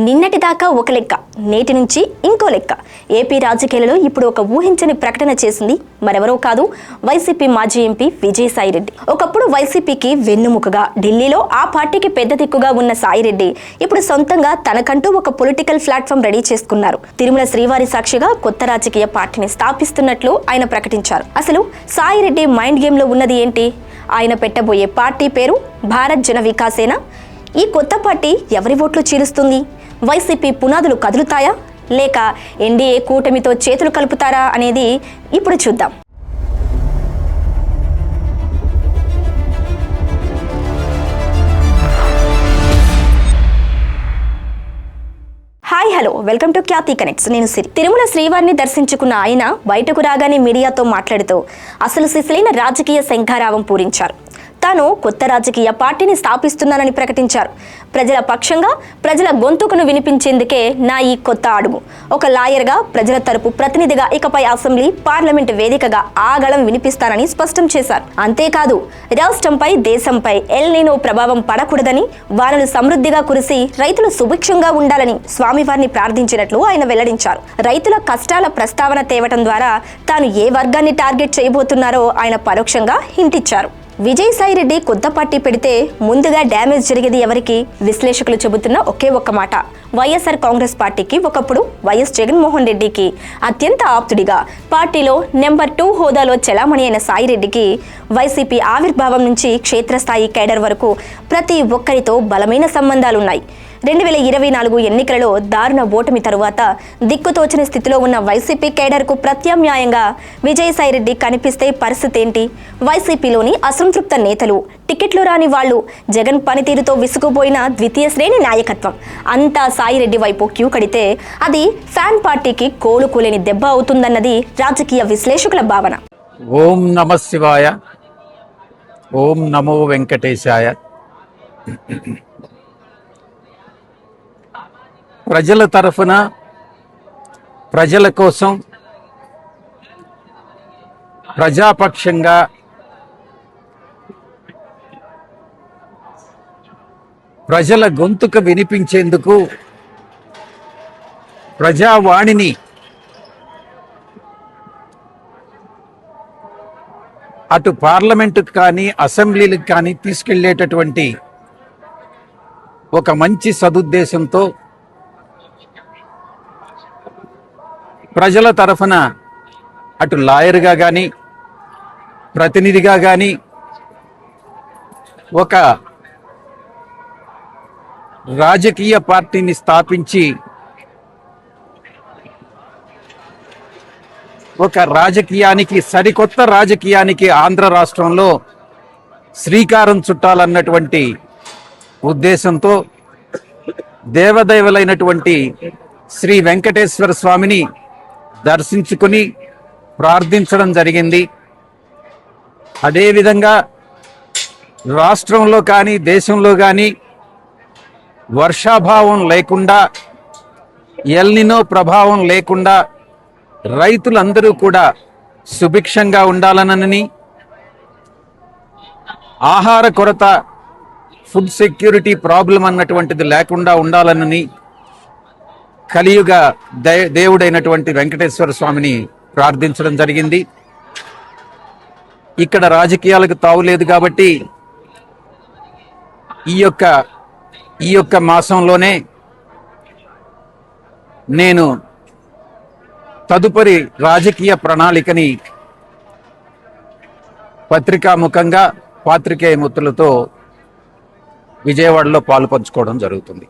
నిన్నటిదాకా ఒక లెక్క, నేటి నుంచి ఇంకో లెక్క. ఏపీ రాజకీయాలలో ఇప్పుడు ఒక ఊహించని ప్రకటన చేసింది మరెవరో కాదు, వైసీపీ మాజీ ఎంపీ విజయసాయిరెడ్డి. ఒకప్పుడు వైసీపీకి వెన్నుముకగా, ఢిల్లీలో ఆ పార్టీకి పెద్ద దిక్కుగా ఉన్న సాయిరెడ్డి ఇప్పుడు సొంతంగా తనకంటూ ఒక పొలిటికల్ ప్లాట్ఫామ్ రెడీ చేసుకున్నారు. తిరుమల శ్రీవారి సాక్షిగా కొత్త రాజకీయ పార్టీని స్థాపిస్తున్నట్లు ఆయన ప్రకటించారు. అసలు సాయిరెడ్డి మైండ్ గేమ్ లో ఉన్నది ఏంటి? ఆయన పెట్టబోయే పార్టీ పేరు భారత్ జన వికాసేన. ఈ కొత్త పార్టీ ఎవరి ఓట్లు చీలుస్తుంది? వైసీపీ పునాదులు కదులుతాయా లేక ఎన్డీఏ కూటమితో చేతులు కలుపుతారా అనేది ఇప్పుడు చూద్దాం. Hi hello, welcome to Khyati connects. నేను సిరి. తిరుమల శ్రీవారిని దర్శించుకున్న ఆయన బయటకు రాగానే మీడియాతో మాట్లాడుతూ అసలు సిసలైన రాజకీయ శంఖారావం పూరించారు. తాను కొత్త రాజకీయ పార్టీని స్థాపిస్తున్నానని ప్రకటించారు. ప్రజల పక్షంగా, ప్రజల గొంతుకును వినిపించేందుకే నా ఈ కొత్త అడుగు. ఒక లాయర్గా, ప్రజల తరపు ప్రతినిధిగా ఇకపై అసెంబ్లీ, పార్లమెంట్ వేదికగా ఆ గళం వినిపిస్తానని స్పష్టం చేశారు. అంతేకాదు, రాష్ట్రంపై, దేశంపై ఎల్ నీనో ప్రభావం పడకూడదని, వానలు సమృద్ధిగా కురిసి రైతులు సుభిక్షంగా ఉండాలని స్వామివారిని ప్రార్థించినట్లు ఆయన వెల్లడించారు. రైతుల కష్టాల ప్రస్తావన తేవటం ద్వారా తాను ఏ వర్గాన్ని టార్గెట్ చేయబోతున్నారో ఆయన పరోక్షంగా హింట్ ఇచ్చారు. విజయసాయిరెడ్డి కొత్త పార్టీ పెడితే ముందుగా డ్యామేజ్ జరిగేది ఎవరికి? విశ్లేషకులు చెబుతున్న ఒకే ఒక్క మాట. వైఎస్ఆర్ కాంగ్రెస్ పార్టీకి, ఒకప్పుడు వైఎస్ జగన్మోహన్ రెడ్డికి అత్యంత ఆప్తుడిగా, పార్టీలో నెంబర్ 2 హోదాలో చెలామణి అయిన సాయిరెడ్డికి వైసీపీ ఆవిర్భావం నుంచి క్షేత్రస్థాయి కేడర్ వరకు ప్రతి ఒక్కరితో బలమైన సంబంధాలున్నాయి. 2024 ఎన్నికలలో దారుణ ఓటమి తరువాత దిక్కుతోచని స్థితిలో ఉన్న వైసీపీ కేడర్కు ప్రత్యామ్నాయంగా విజయసాయిరెడ్డి కనిపిస్తే పరిస్థితి ఏంటి? వైసీపీలోని అసంతృప్త నేతలు, టికెట్లు రాని వాళ్లు, జగన్ పనితీరుతో విసుగుపోయిన ద్వితీయ శ్రేణి నాయకత్వం అంతా సాయిరెడ్డి వైపు క్యూ కడితే అది ఫ్యాన్ పార్టీకి కోలుకోలేని దెబ్బ అవుతుందన్నది రాజకీయ విశ్లేషకుల భావన. ఓం నమ శివాయ, ఓం నమో వెంకటేశాయ. ప్రజల తరఫున, ప్రజల కోసం, ప్రజాపక్షంగా ప్రజల గొంతుకు వినిపించేందుకు, ప్రజావాణిని అటు పార్లమెంటుకు కానీ, అసెంబ్లీలకు కానీ తీసుకెళ్లేటటువంటి ఒక మంచి సదుద్దేశంతో ప్రజల తరఫున అటు లాయర్గా కానీ, ప్రతినిధిగా కానీ, ఒక రాజకీయ పార్టీని స్థాపించి ఒక రాజకీయానికి, సరికొత్త రాజకీయానికి ఆంధ్ర రాష్ట్రంలో శ్రీకారం చుట్టాలన్నటువంటి ఉద్దేశంతో దేవదేవులైనటువంటి శ్రీ వెంకటేశ్వర స్వామిని దర్శించుకుని ప్రార్థించడం జరిగింది. అదేవిధంగా రాష్ట్రంలో కానీ, దేశంలో కానీ వర్షాభావం లేకుండా, ఎల్ నీనో ప్రభావం లేకుండా రైతులందరూ కూడా సుభిక్షంగా ఉండాలనని, ఆహార కొరత, ఫుడ్ సెక్యూరిటీ ప్రాబ్లం అన్నటువంటిది లేకుండా ఉండాలనని కలియుగ దేవుడైనటువంటి వెంకటేశ్వర స్వామిని ప్రార్థించడం జరిగింది. ఇక్కడ రాజకీయాలకు తావులేదు కాబట్టి ఈ యొక్క మాసంలోనే నేను తదుపరి రాజకీయ ప్రణాళికని పత్రికాముఖంగా, పాత్రికేయ మిత్రులతో విజయవాడలో పాలు పంచుకోవడం జరుగుతుంది.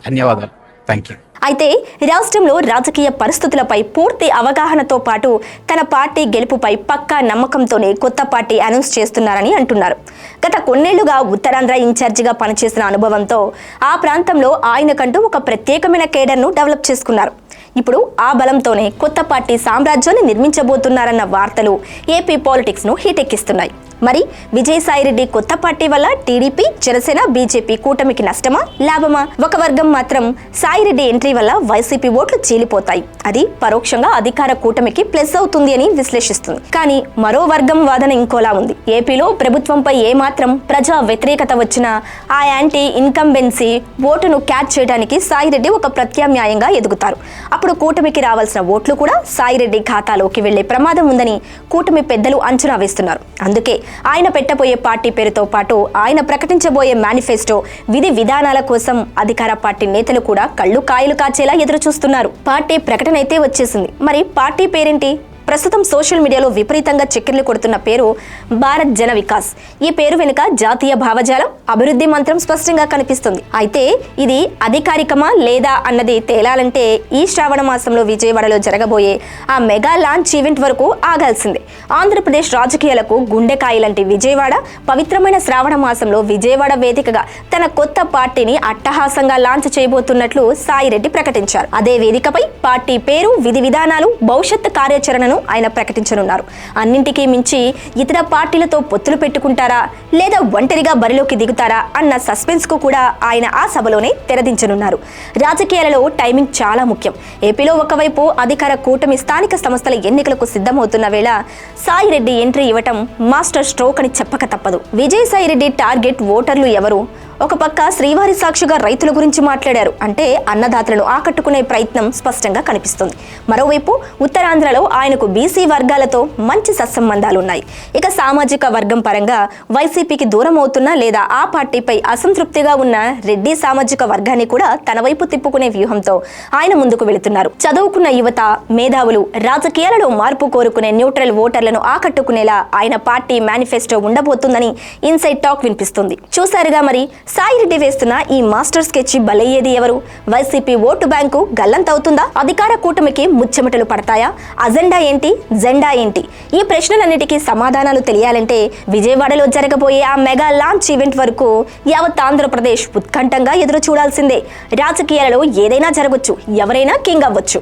ధన్యవాదాలు. Thank you. అయితే రాష్ట్రంలో రాజకీయ పరిస్థితులపై పూర్తి అవగాహనతో పాటు తన పార్టీ గెలుపుపై పక్కా నమ్మకంతోనే కొత్త పార్టీ అనౌన్స్ చేస్తున్నారని అంటున్నారు. గత కొన్నేళ్లుగా ఉత్తరాంధ్ర ఇన్ఛార్జిగా పనిచేసిన అనుభవంతో ఆ ప్రాంతంలో ఆయనకంటూ ఒక ప్రత్యేకమైన కేడర్ను డెవలప్ చేసుకున్నారు. ఇప్పుడు ఆ బలంతోనే కొత్త పార్టీ సామ్రాజ్యాన్ని నిర్మించబోతున్నారన్న వార్తలు ఏపీ పాలిటిక్స్ను హీటెక్కిస్తున్నాయి. మరి విజయసాయిరెడ్డి కొత్త పార్టీ వల్ల టీడీపీ, జనసేన, బీజేపీ కూటమికి నష్టమా, లాభమా? ఒక వర్గం మాత్రం సాయిరెడ్డి ఎంట్రీ వల్ల వైసీపీ ఓట్లు చీలిపోతాయి, అది పరోక్షంగా అధికార కూటమికి ప్లస్ అవుతుంది అని విశ్లేషిస్తుంది. కానీ మరో వర్గం వాదన ఇంకోలా ఉంది. ఏపీలో ప్రభుత్వంపై ఏమాత్రం ప్రజా వ్యతిరేకత వచ్చినా ఆ యాంటీ ఇన్కంబెన్సీ ఓటును క్యాచ్ చేయడానికి సాయిరెడ్డి ఒక ప్రత్యామ్నాయంగా ఎదుగుతారు. అప్పుడు కూటమికి రావాల్సిన ఓట్లు కూడా సాయిరెడ్డి ఖాతాలోకి వెళ్లే ప్రమాదం ఉందని కూటమి పెద్దలు అంచనా వేస్తున్నారు. అందుకే ఆయన పెట్టబోయే పార్టీ పేరుతో పాటు ఆయన ప్రకటించబోయే మేనిఫెస్టో, విధి విధానాల కోసం అధికార పార్టీ నేతలు కూడా కళ్ళు కాయలు కాచేలా ఎదురు చూస్తున్నారు. పార్టీ ప్రకటన అయితే వచ్చేసింది. మరి పార్టీ పేరేంటి? ప్రస్తుతం సోషల్ మీడియాలో విపరీతంగా చక్కెర్లు కొడుతున్న పేరు భారత్ జన వికాస్. ఈ పేరు వెనుక జాతీయ భావజాలం, అభివృద్ధి మంత్రం స్పష్టంగా కనిపిస్తుంది. అయితే ఇది అధికారికమా లేదా అన్నది తేలాలంటే ఈ శ్రావణ మాసంలో విజయవాడలో జరగబోయే ఆ మెగా లాంచ్ ఈవెంట్ వరకు ఆగాల్సిందే. ఆంధ్రప్రదేశ్ రాజకీయాలకు గుండెకాయ లాంటి విజయవాడ పవిత్రమైన శ్రావణ మాసంలో విజయవాడ వేదికగా తన కొత్త పార్టీని అట్టహాసంగా లాంచ్ చేయబోతున్నట్లు సాయిరెడ్డి ప్రకటించారు. అదే వేదికపై పార్టీ పేరు, విధి విధానాలు, భవిష్యత్ కార్యాచరణను ఆయన ప్రకటించనున్నారు. అన్నింటికీ మించి ఇతర పార్టీలతో పొత్తులు పెట్టుకుంటారా లేదా ఒంటరిగా బరిలోకి దిగుతారా అన్న సస్పెన్స్ కు కూడా ఆయన ఆ సభలోనే తెరదించనున్నారు. రాజకీయాలలో టైమింగ్ చాలా ముఖ్యం. ఏపీలో ఒకవైపు అధికార కూటమి స్థానిక సంస్థల ఎన్నికలకు సిద్ధమవుతున్న వేళ సాయిరెడ్డి ఎంట్రీ ఇవ్వటం మాస్టర్ స్ట్రోక్ అని చెప్పక తప్పదు. విజయసాయిరెడ్డి టార్గెట్ ఓటర్లు ఎవరు? ఒక పక్క శ్రీవారి సాక్షిగా రైతుల గురించి మాట్లాడారు, అంటే అన్నదాతలను ఆకట్టుకునే ప్రయత్నం స్పష్టంగా కనిపిస్తుంది. మరోవైపు ఉత్తరాంధ్రలో ఆయనకు బీసీ వర్గాలతో మంచి సత్సంబంధాలున్నాయి. ఇక సామాజిక వర్గం పరంగా వైసీపీకి దూరం అవుతున్నా లేదా ఆ పార్టీపై అసంతృప్తిగా ఉన్న రెడ్డి సామాజిక వర్గాన్ని కూడా తన వైపు తిప్పుకునే వ్యూహంతో ఆయన ముందుకు వెళుతున్నారు. చదువుకున్న యువత, మేధావులు, రాజకీయాలలో మార్పు కోరుకునే న్యూట్రల్ ఓటర్లను ఆకట్టుకునేలా ఆయన పార్టీ మేనిఫెస్టో ఉండబోతుందని ఇన్సైడ్ టాక్ వినిపిస్తుంది. చూశారుగా మరి సాయిరెడ్డి వేస్తున్న ఈ మాస్టర్ స్కెచ్ బలయ్యేది ఎవరు? వైసీపీ ఓటు బ్యాంకు గల్లంతవుతుందా? అధికార కూటమికి ముచ్చెమటలు పడతాయా? అజెండా ఏంటి, జెండా ఏంటి? ఈ ప్రశ్నలన్నిటికీ సమాధానాలు తెలియాలంటే విజయవాడలో జరగబోయే ఆ మెగా లాంచ్ ఈవెంట్ వరకు యావత్ ఆంధ్రప్రదేశ్ ఉత్కంఠంగా ఎదురు చూడాల్సిందే. రాజకీయాలలో ఏదైనా జరగవచ్చు, ఎవరైనా కింగ్ అవ్వచ్చు.